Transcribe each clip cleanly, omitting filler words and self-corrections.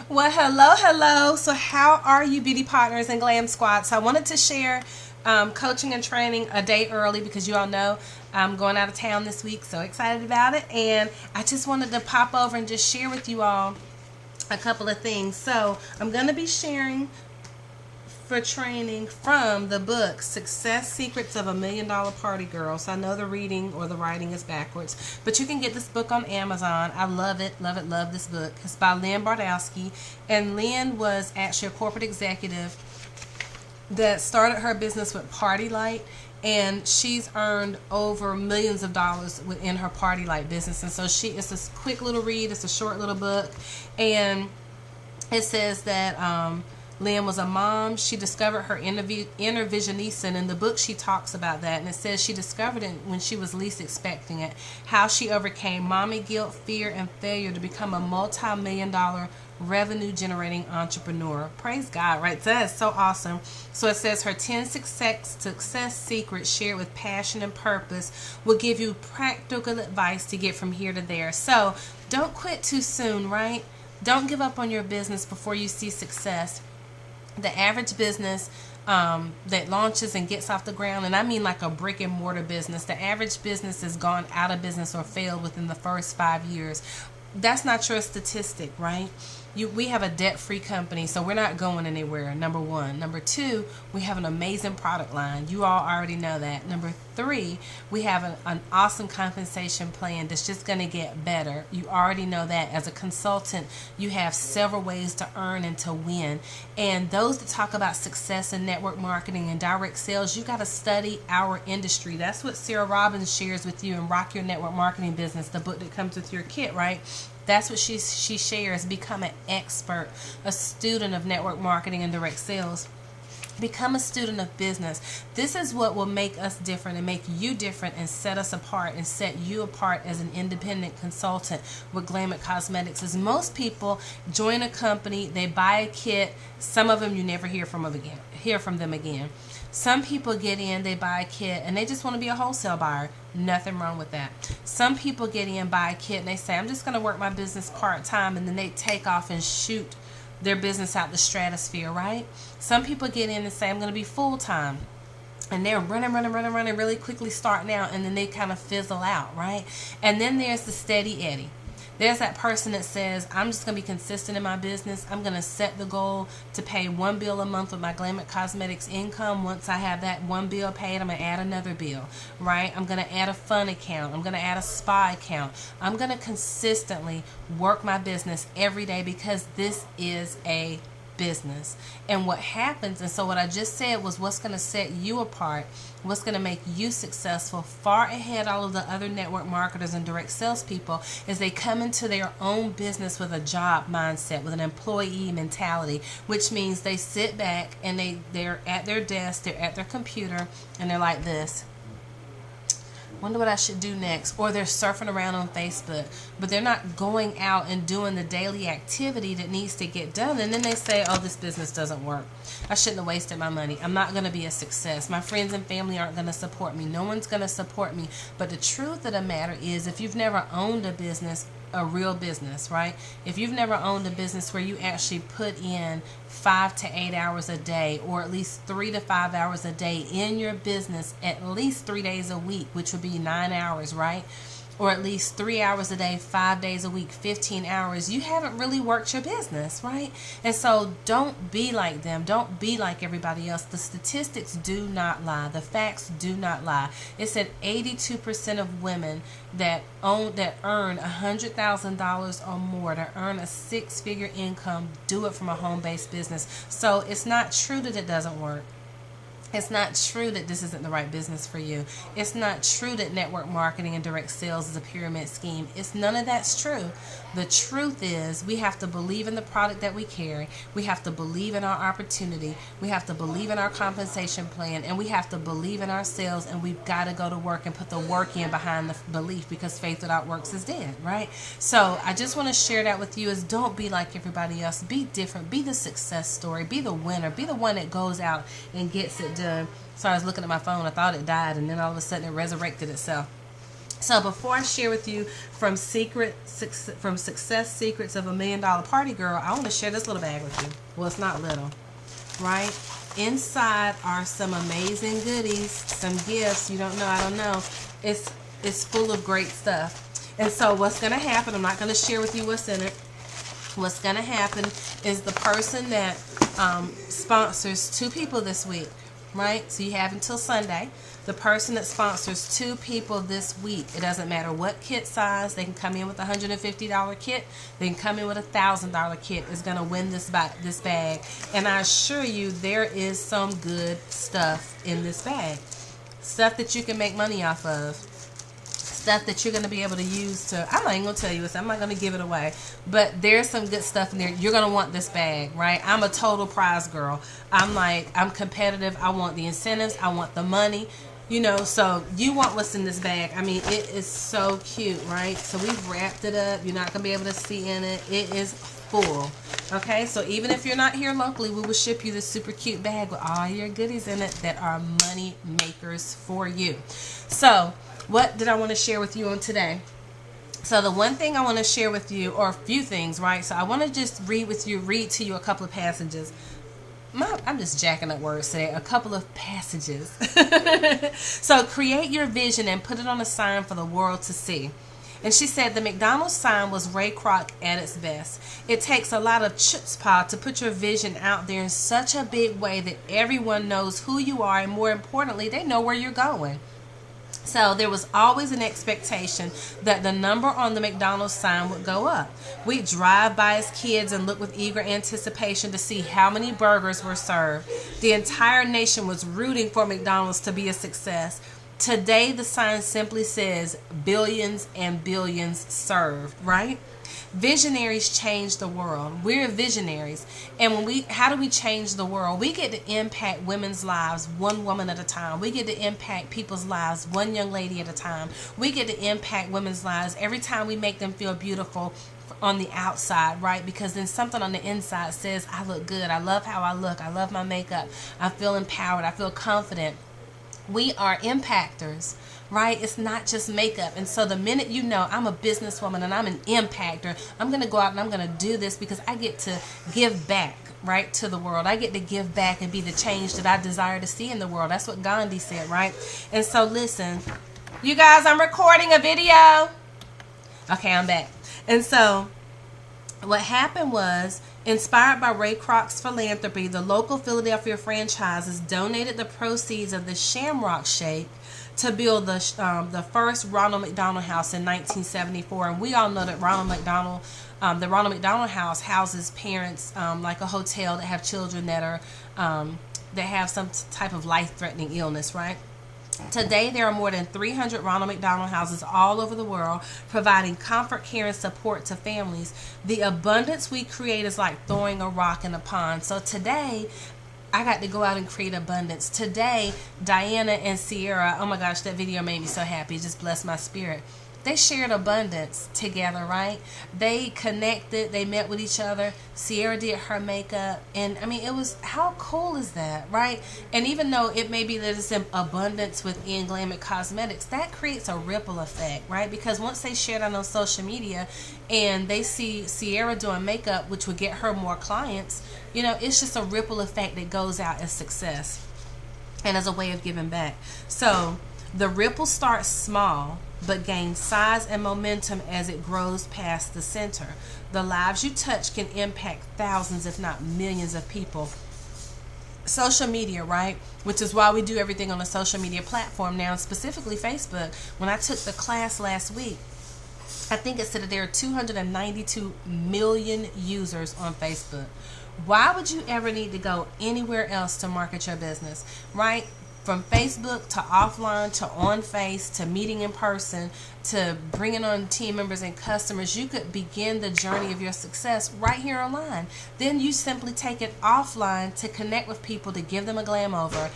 Well, hello, hello. So, how are you, beauty partners and glam squad? So, I wanted to share coaching and training a day early because you all know I'm going out of town this week. So excited about it. And I just wanted to pop over and just share with you all a couple of things. So, I'm going to be sharing for training from the book Success Secrets of a $1 Million Party Girl. So I know the reading or the writing is backwards, but you can get this book on Amazon. I love it, love it, love this book. It's by Lynn Bardowski, and Lynn was actually a corporate executive that started her business with Party Light, and she's earned over millions of dollars within her Party Light business. And so it's a quick little read, it's a short little book, and it says that Lynn was a mom. She discovered her inner visionista, and in the book she talks about that. And it says she discovered it when she was least expecting it. How she overcame mommy guilt, fear, and failure to become a multi-million-dollar revenue-generating entrepreneur. Praise God, right? So that's so awesome. So it says her 10 success secrets shared with passion and purpose will give you practical advice to get from here to there. So don't quit too soon, right? Don't give up on your business before you see success. The average business that launches and gets off the ground, and I mean like a brick and mortar business, the average business has gone out of business or failed within the first 5 years. That's not your statistic, right? We have a debt-free company, so we're not going anywhere, number one. Number two, we have an amazing product line. You all already know that. Number three, we have an awesome compensation plan that's just going to get better. You already know that. As a consultant, you have several ways to earn and to win. And those that talk about success in network marketing and direct sales, you got to study our industry. That's what Sarah Robbins shares with you in Rock Your Network Marketing Business, the book that comes with your kit, right? That's what she shares. Become an expert, a student of network marketing and direct sales. Become a student of business. This is what will make us different and make you different and set us apart and set you apart as an independent consultant with Glamit Cosmetics. As most people join a company, they buy a kit. Some of them you never hear from them again. Some people get in, they buy a kit, and they just want to be a wholesale buyer. Nothing wrong with that. Some people get in, buy a kit, and they say, I'm just going to work my business part-time, and then they take off and shoot their business out the stratosphere, right? Some people get in and say, I'm going to be full-time. And they're running really quickly starting out, and then they kind of fizzle out, right? And then there's the steady Eddie. There's that person that says, I'm just going to be consistent in my business. I'm going to set the goal to pay one bill a month with my Glamit Cosmetics income. Once I have that one bill paid, I'm going to add another bill, right? I'm going to add a fun account. I'm going to add a spa account. I'm going to consistently work my business every day because this is a business. And what happens, and so what I just said was what's going to set you apart, what's going to make you successful far ahead all of the other network marketers and direct sales people, is they come into their own business with a job mindset, with an employee mentality, which means they sit back and they're at their desk, they're at their computer, and they're like this. Wonder what I should do next. Or they're surfing around on Facebook, but they're not going out and doing the daily activity that needs to get done. And then they say, oh, this business doesn't work. I shouldn't have wasted my money. I'm not going to be a success. My friends and family aren't going to support me. No one's going to support me. But the truth of the matter is, if you've never owned a business, a real business, right? If you've never owned a business where you actually put in 5 to 8 hours a day, or at least 3 to 5 hours a day in your business, at least 3 days a week, which would be 9 hours, right? Or at least 3 hours a day, 5 days a week, 15 hours, you haven't really worked your business, right? And so don't be like them. Don't be like everybody else. The statistics do not lie. The facts do not lie. It said 82% of women that earn $100,000 or more, to earn a 6-figure income, do it from a home-based business. So it's not true that it doesn't work. It's not true that this isn't the right business for you. It's not true that network marketing and direct sales is a pyramid scheme. It's none of that's true. The truth is, we have to believe in the product that we carry. We have to believe in our opportunity. We have to believe in our compensation plan, and we have to believe in ourselves, and we've got to go to work and put the work in behind the belief, because faith without works is dead, right? So I just want to share that with you, is don't be like everybody else. Be different. Be the success story. Be the winner. Be the one that goes out and gets it done. So I was looking at my phone. I thought it died, and then all of a sudden it resurrected itself. So before I share with you from Success Secrets of a $1,000,000 Party Girl, I want to share this little bag with you. Well, it's not little, right? Inside are some amazing goodies, some gifts. You don't know, I don't know. It's full of great stuff. And so what's going to happen, I'm not going to share with you what's in it. What's going to happen is the person that sponsors 2 people this week, right? So you have until Sunday. The person that sponsors 2 people this week, it doesn't matter what kit size, they can come in with a $150 kit, they can come in with a $1,000 kit, is going to win this bag. And I assure you there is some good stuff in this bag. Stuff that you can make money off of. Stuff that you're going to be able to use to, I'm not even going to tell you this, I'm not going to give it away, but there's some good stuff in there. You're going to want this bag, right? I'm a total prize girl. I'm competitive. I want the incentives. I want the money, you know, so you want what's in this bag. I mean, it is so cute, right? So we've wrapped it up. You're not going to be able to see in it. It is full. Okay, so even if you're not here locally, we will ship you this super cute bag with all your goodies in it that are money makers for you. So what did I want to share with you on today? So the one thing I want to share with you, or a few things, right? So I want to just read to you a couple of passages. I'm just jacking up words today. A couple of passages. So create your vision and put it on a sign for the world to see. And she said the McDonald's sign was Ray Kroc at its best. It takes a lot of chutzpah to put your vision out there in such a big way that everyone knows who you are, and more importantly, they know where you're going. So there was always an expectation that the number on the McDonald's sign would go up. We'd drive by as kids and look with eager anticipation to see how many burgers were served. The entire nation was rooting for McDonald's to be a success. Today, the sign simply says billions and billions served, right? Visionaries change the world. We're visionaries. And how do we change the world? We get to impact women's lives one woman at a time. We get to impact people's lives one young lady at a time. We get to impact women's lives every time we make them feel beautiful on the outside, right? Because then something on the inside says, I look good. I love how I look. I love my makeup. I feel empowered. I feel confident. We are impactors, right? It's not just makeup. And so the minute you know I'm a businesswoman and I'm an impactor, I'm going to go out and I'm going to do this because I get to give back, right, to the world. I get to give back and be the change that I desire to see in the world. That's what Gandhi said, right? And so listen, you guys, I'm recording a video. Okay, I'm back. And so what happened was, inspired by Ray Kroc's philanthropy, the local Philadelphia franchises donated the proceeds of the Shamrock Shake to build the first Ronald McDonald House in 1974. And we all know that the Ronald McDonald House houses parents like a hotel that have children that are that have some type of life-threatening illness, right? Today, there are more than 300 Ronald McDonald houses all over the world, providing comfort, care, and support to families. The abundance we create is like throwing a rock in a pond. So today, I got to go out and create abundance. Today, Diana and Sierra, oh my gosh, that video made me so happy. It just blessed my spirit. They shared abundance together, right? They connected. They met with each other. Sierra did her makeup. And, I mean, it was, how cool is that, right? And even though it may be that it's in abundance within Glam Cosmetics, that creates a ripple effect, right? Because once they share that on social media and they see Sierra doing makeup, which would get her more clients, you know, it's just a ripple effect that goes out as success and as a way of giving back. So the ripple starts small, but gains size and momentum as it grows past the center. The lives you touch can impact thousands, if not millions of people. Social media, right? Which is why we do everything on a social media platform now, specifically Facebook. When I took the class last week, I think it said that there are 292 million users on Facebook. Why would you ever need to go anywhere else to market your business, right? From Facebook to offline to on face to meeting in person to bringing on team members and customers, you could begin the journey of your success right here online. Then you simply take it offline to connect with people, to give them a glam over,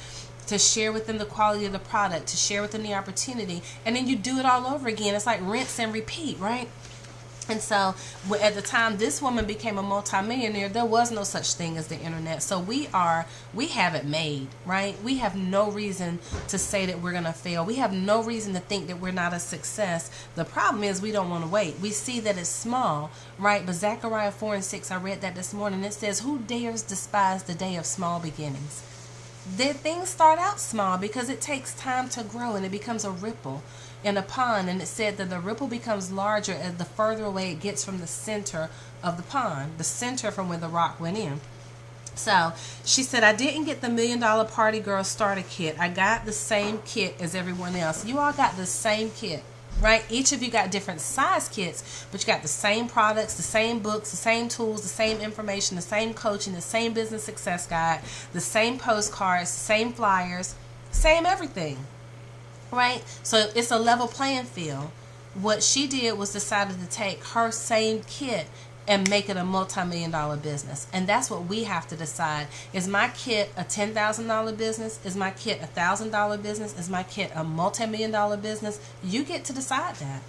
to share with them the quality of the product, to share with them the opportunity, and then you do it all over again. It's like rinse and repeat, right? And so at the time this woman became a multimillionaire, there was no such thing as the internet. So we have it made, right? We have no reason to say that we're going to fail. We have no reason to think that we're not a success. The problem is we don't want to wait. We see that it's small, right? But Zechariah 4:6, I read that this morning. It says, who dares despise the day of small beginnings? Things start out small because it takes time to grow, and it becomes a ripple in a pond. And it said that the ripple becomes larger as the further away it gets from the center of the pond, the center from where the rock went in. So she said, I didn't get the $1 Million Party Girl starter kit. I got the same kit as everyone else. You all got the same kit, right? Each of you got different size kits, but you got the same products, the same books, the same tools, the same information, the same coaching, the same business success guide, the same postcards, the same flyers, same everything, right? So it's a level playing field. What she did was decided to take her same kit and make it a multi-million-dollar business. And that's what we have to decide. Is my kit a $10,000 business? Is my kit a $1,000 business? Is my kit a multi-million-dollar business? You get to decide that.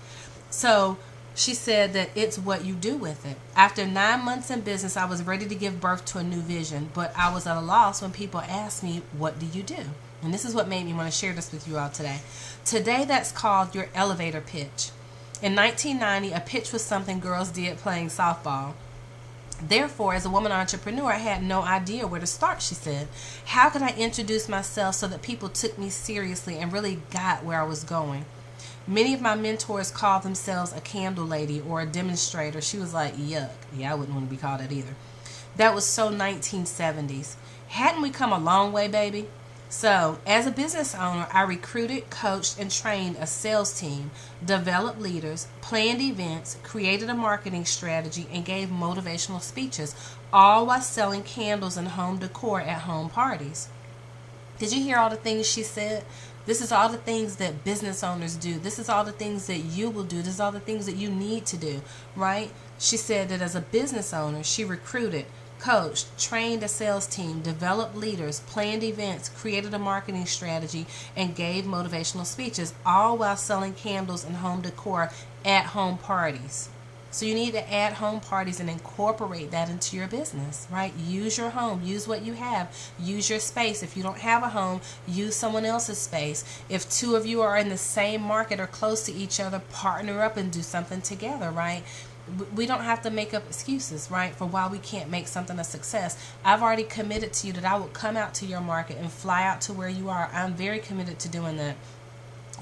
So she said that it's what you do with it. After 9 months in business, I was ready to give birth to a new vision, but I was at a loss when people asked me, what do you do? And this is what made me want to share this with you all today. Today, that's called your elevator pitch. In 1990, a pitch was something girls did playing softball. Therefore, as a woman entrepreneur, I had no idea where to start, she said. How could I introduce myself so that people took me seriously and really got where I was going? Many of my mentors called themselves a candle lady or a demonstrator. She was like, yuck. Yeah, I wouldn't want to be called that either. That was so 1970s. Hadn't we come a long way, baby? So, as a business owner, I recruited, coached, and trained a sales team, developed leaders, planned events, created a marketing strategy, and gave motivational speeches, all while selling candles and home decor at home parties. Did you hear all the things she said? This is all the things that business owners do. This is all the things that you will do. This is all the things that you need to do, right? She said that as a business owner, she recruited, coached, trained a sales team, developed leaders, planned events, created a marketing strategy, and gave motivational speeches, all while selling candles and home decor at home parties. So you need to add home parties and incorporate that into your business, right? Use your home. Use what you have. Use your space. If you don't have a home, use someone else's space. If two of you are in the same market or close to each other, partner up and do something together, right? We don't have to make up excuses, right, for why we can't make something a success. I've already committed to you that I will come out to your market and fly out to where you are. I'm very committed to doing that.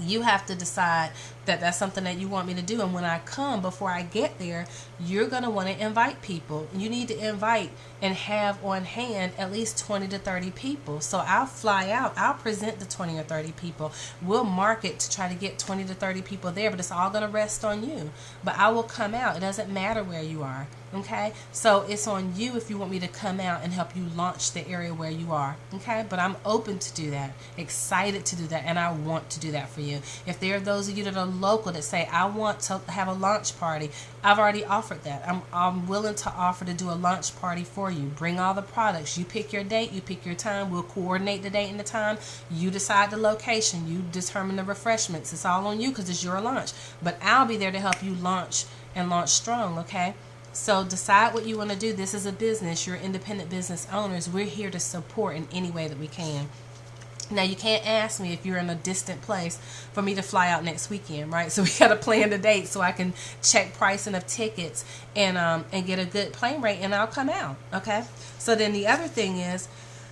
You have to decide that that's something that you want me to do. And when I come, before I get there, you're going to want to invite people. You need to invite and have on hand at least 20 to 30 people. So I'll fly out. I'll present the 20 or 30 people. We'll market to try to get 20 to 30 people there, but it's all going to rest on you. But I will come out. It doesn't matter where you are. Okay, so it's on you if you want me to come out and help you launch the area where you are. Okay, but I'm open to do that, excited to do that, and I want to do that for you. If there are those of you that are local that say, I want to have a launch party, I've already offered that. I'm willing to offer to do a launch party for you. Bring all the products. You pick your date, you pick your time. We'll coordinate the date and the time. You decide the location. You determine the refreshments. It's all on you because it's your launch. But I'll be there to help you launch and launch strong, okay? So decide what you want to do. This is a business. You're independent business owners. We're here to support in any way that we can. Now, you can't ask me if you're in a distant place for me to fly out next weekend, right? So we got to plan the date so I can check pricing of tickets and get a good plane rate, and I'll come out, okay? So then the other thing is,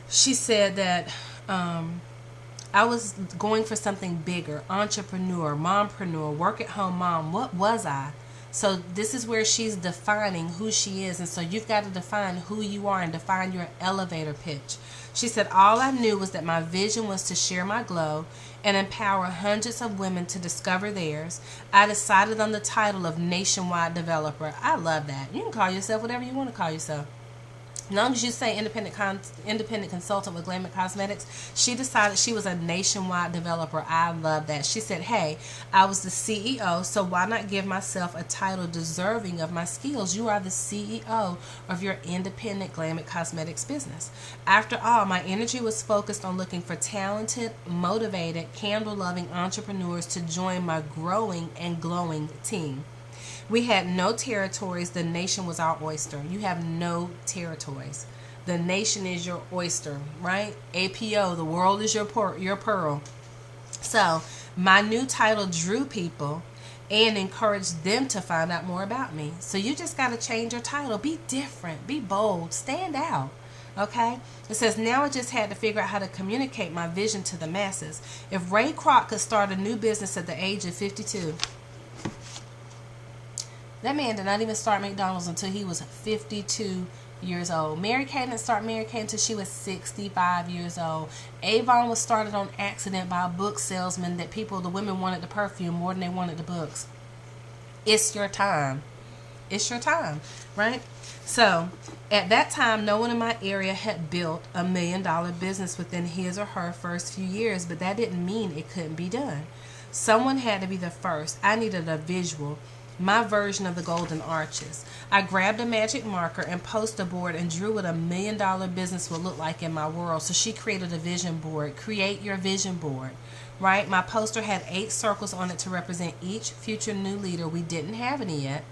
she said that I was going for something bigger, entrepreneur, mompreneur, work at home mom. What was I? So this is where she's defining who she is. And so you've got to define who you are and define your elevator pitch. She said, all I knew was that my vision was to share my glow and empower hundreds of women to discover theirs. I decided on the title of Nationwide Developer. I love that. You can call yourself whatever you want to call yourself. As long as you say independent consultant with Glamour Cosmetics, she decided she was a nationwide developer. I love that. She said, hey, I was the CEO, so why not give myself a title deserving of my skills? You are the CEO of your independent Glamour Cosmetics business. After all, my energy was focused on looking for talented, motivated, candle-loving entrepreneurs to join my growing and glowing team. We had no territories. The nation was our oyster. You have no territories. The nation is your oyster, right? APO, the world is your pearl. So my new title drew people and encouraged them to find out more about me. So you just got to change your title. Be different. Be bold. Stand out. Okay? It says, now I just had to figure out how to communicate my vision to the masses. If Ray Kroc could start a new business at the age of 52, that man did not even start McDonald's until he was 52 years old. Mary Kay didn't start Mary Kay until she was 65 years old. Avon was started on accident by a book salesman that the women wanted the perfume more than they wanted the books. It's your time. It's your time, right? So, at that time, no one in my area had built $1 million business within his or her first few years, but that didn't mean it couldn't be done. Someone had to be the first. I needed a visual. My version of the Golden Arches. I grabbed a magic marker and poster board and drew what $1 million business would look like in my world. So she created a vision board. Create your vision board, right? My poster had 8 circles on it to represent each future new leader. We didn't have any yet,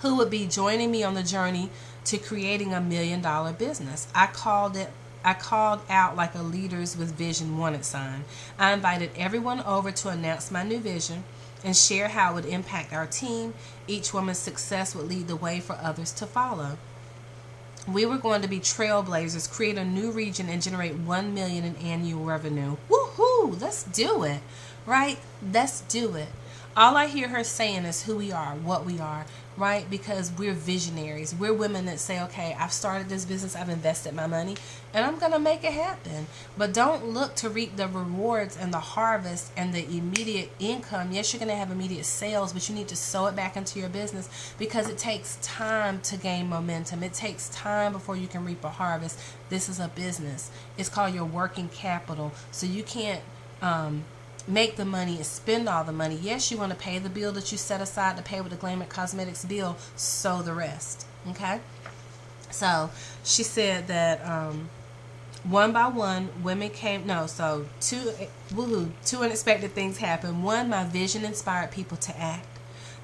who would be joining me on the journey to creating $1 million business. I called out like a Leaders with Vision wanted sign. I invited everyone over to announce my new vision and share how it would impact our team. Each woman's success would lead the way for others to follow. We were going to be trailblazers, create a new region, and generate $1 million in annual revenue. Woohoo! Let's do it, right? Let's do it. All I hear her saying is who we are, what we are, right? Because we're visionaries. We're women that say, okay, I've started this business, I've invested my money, and I'm going to make it happen. But don't look to reap the rewards and the harvest and the immediate income. Yes, you're going to have immediate sales, but you need to sow it back into your business because it takes time to gain momentum. It takes time before you can reap a harvest. This is a business. It's called your working capital. So you can't make the money and spend all the money. Yes, you want to pay the bill that you set aside to pay with the Glamour Cosmetics bill, sow the rest. Okay? So she said that one by one, women came. No, so two unexpected things happened. One, my vision inspired people to act.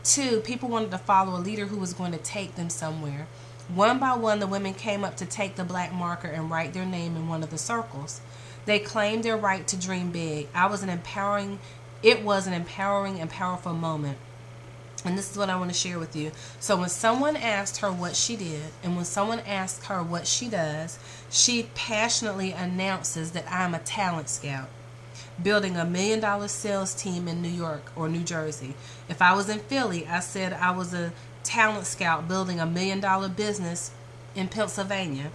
2, people wanted to follow a leader who was going to take them somewhere. One by one, the women came up to take the black marker and write their name in one of the circles. They claimed their right to dream big. It was an empowering and powerful moment. And this is what I want to share with you. So when someone asked her what she did, and when someone asked her what she does, she passionately announces that I'm a talent scout, building $1 million sales team in New York or New Jersey. If I was in Philly, I said I was a talent scout building $1 million business in Pennsylvania.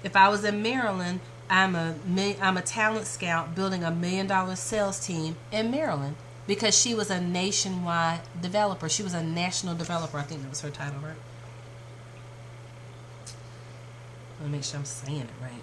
If I was in Maryland, I'm a talent scout building $1 million sales team in Maryland, because she was a nationwide developer. She was a national developer. I think that was her title, right? Let me make sure I'm saying it right.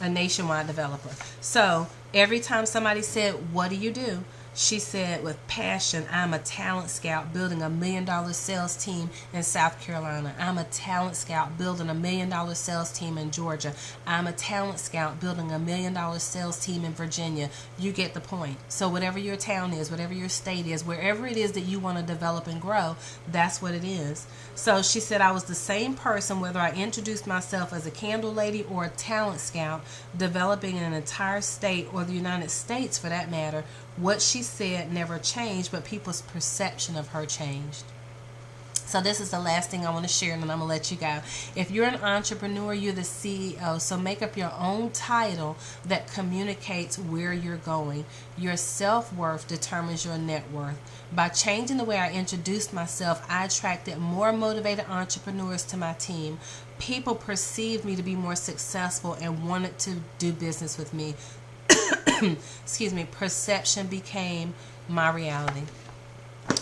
A nationwide developer. So every time somebody said, "What do you do?" she said with passion, I'm a talent scout building $1 million sales team in South Carolina. I'm a talent scout building $1 million sales team in Georgia. I'm a talent scout building $1 million sales team in Virginia. You get the point. So whatever your town is, whatever your state is, wherever it is that you want to develop and grow, that's what it is. So she said I was the same person whether I introduced myself as a candle lady or a talent scout, developing an entire state or the United States for that matter. What she said never changed, but people's perception of her changed. So this is the last thing I want to share, and then I'm going to let you go. If you're an entrepreneur, you're the CEO. So make up your own title that communicates where you're going. Your self-worth determines your net worth. By changing the way I introduced myself, I attracted more motivated entrepreneurs to my team. People perceived me to be more successful and wanted to do business with me. Excuse me. Perception became my reality.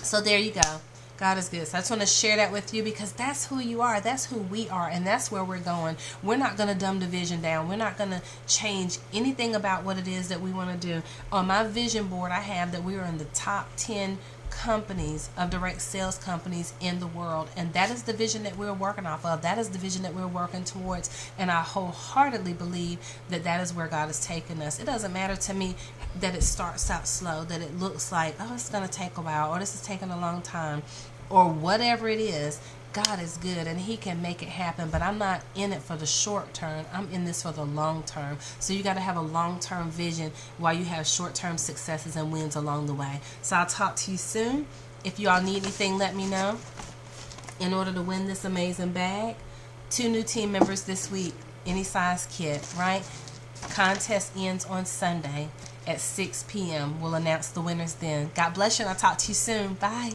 So there you go. God is good. So I just want to share that with you because that's who you are. That's who we are. And that's where we're going. We're not going to dumb the vision down. We're not going to change anything about what it is that we want to do. On my vision board, I have that we are in the top 10 companies, of direct sales companies in the world. And that is the vision that we're working off of. That is the vision that we're working towards. And I wholeheartedly believe that that is where God is taking us. It doesn't matter to me that it starts out slow, that it looks like, oh, it's going to take a while, or this is taking a long time, or whatever it is. God is good and He can make it happen, but I'm not in it for the short term. I'm in this for the long term. So you got to have a long-term vision while you have short-term successes and wins along the way. So I'll talk to you soon. If you all need anything, let me know. In order to win this amazing bag, 2 new team members this week, any size kit, right? Contest ends on Sunday at 6 p.m. We'll announce the winners then. God bless you, and I'll talk to you soon. Bye.